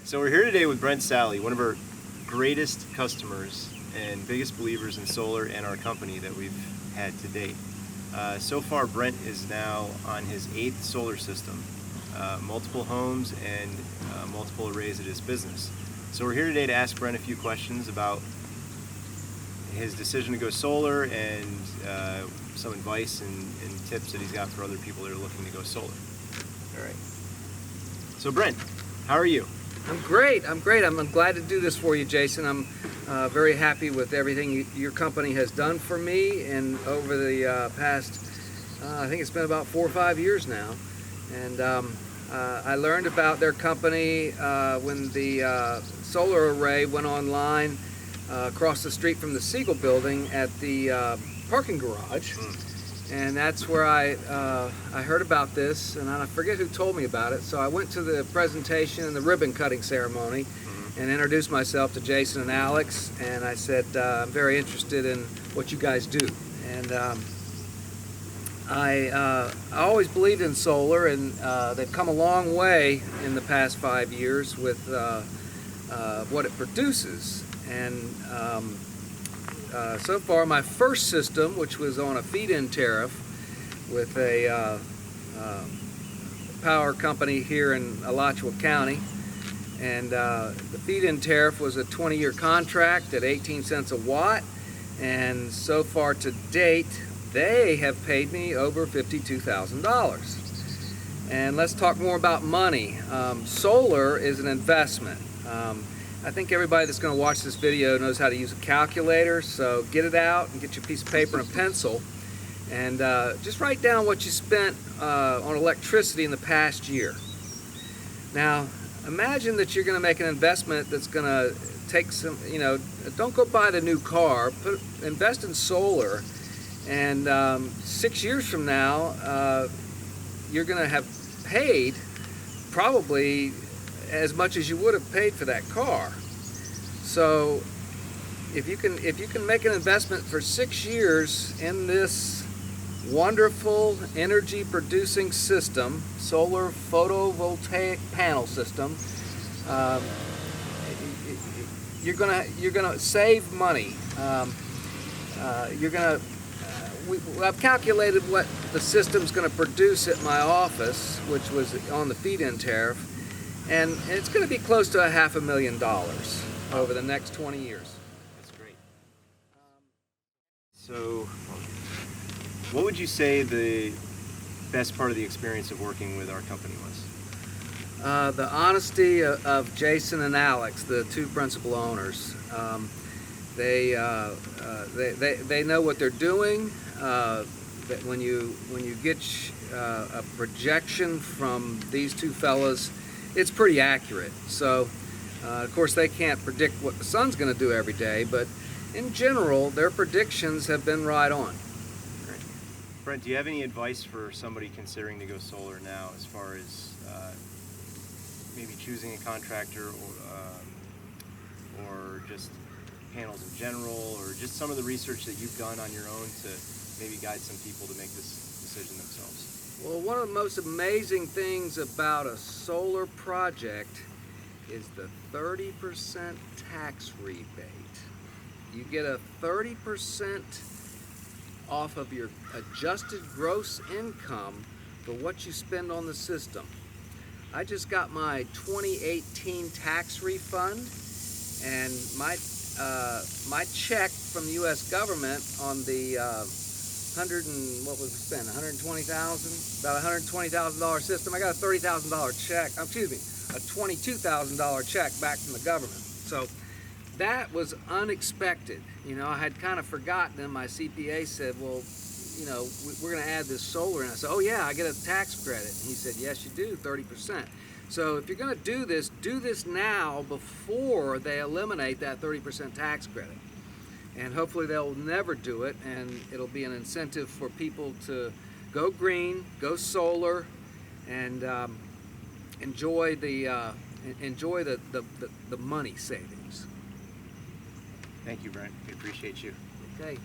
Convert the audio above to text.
So we're here today with Brent Sally, one of our greatest customers and biggest believers in solar and our company that we've had to date. So far, Brent is now on his 8th solar system, multiple homes and multiple arrays at his business. So we're here today to ask Brent a few questions about his decision to go solar and some advice and tips that he's got for other people that are looking to go solar. All right. So Brent, how are you? I'm great. I'm glad to do this for you, Jason. I'm very happy with everything your company has done for me, and over the past, I think it's been about 4 or 5 years now. And I learned about their company when the solar array went online across the street from the Siegel building at the parking garage. And that's where I heard about this, and I forget who told me about it. So I went to the presentation and the ribbon cutting ceremony and introduced myself to Jason and Alex, and I said, I'm very interested in what you guys do. And I always believed in solar, and they've come a long way in the past 5 years with what it produces. And so far, my first system, which was on a feed-in tariff with a power company here in Alachua County, and the feed-in tariff was a 20-year contract at 18 cents a watt, and so far to date, they have paid me over $52,000. And let's talk more about money. Solar is an investment. I think everybody that's going to watch this video knows how to use a calculator, so get it out and get your piece of paper and a pencil and just write down what you spent on electricity in the past year. Now, imagine that you're going to make an investment that's going to take some, don't go buy the new car, invest in solar, and 6 years from now, you're going to have paid probably as much as you would have paid for that car. So if you can make an investment for 6 years in this wonderful energy producing system, solar photovoltaic panel system, you're gonna save money. I've calculated what the system's going to produce at my office, which was on the feed-in tariff, and it's going to be close to $500,000 over the next 20 years. That's great. So, what would you say the best part of the experience of working with our company was? The honesty of Jason and Alex, the two principal owners. They know what they're doing. That when you get a projection from these two fellas, it's pretty accurate. So, of course, they can't predict what the sun's going to do every day, but in general, their predictions have been right on. Great. Brent, do you have any advice for somebody considering to go solar now, as far as maybe choosing a contractor or just panels in general, or just some of the research that you've done on your own to maybe guide some people to make this decision themselves? Well, one of the most amazing things about a solar project is the 30% tax rebate. You get a 30% off of your adjusted gross income for what you spend on the system. I just got my 2018 tax refund, and my check from the U.S. government on the about $120,000 system. I got a $30,000 check. Excuse me, a $22,000 check back from the government. So that was unexpected. I had kind of forgotten, and my CPA said, well, we're going to add this solar. And I said, oh yeah, I get a tax credit. And he said, yes, you do, 30%. So if you're going to do this now before they eliminate that 30% tax credit. And hopefully they'll never do it, and it'll be an incentive for people to go green, go solar, and enjoy the money savings. Thank you, Brent. We appreciate you. Okay.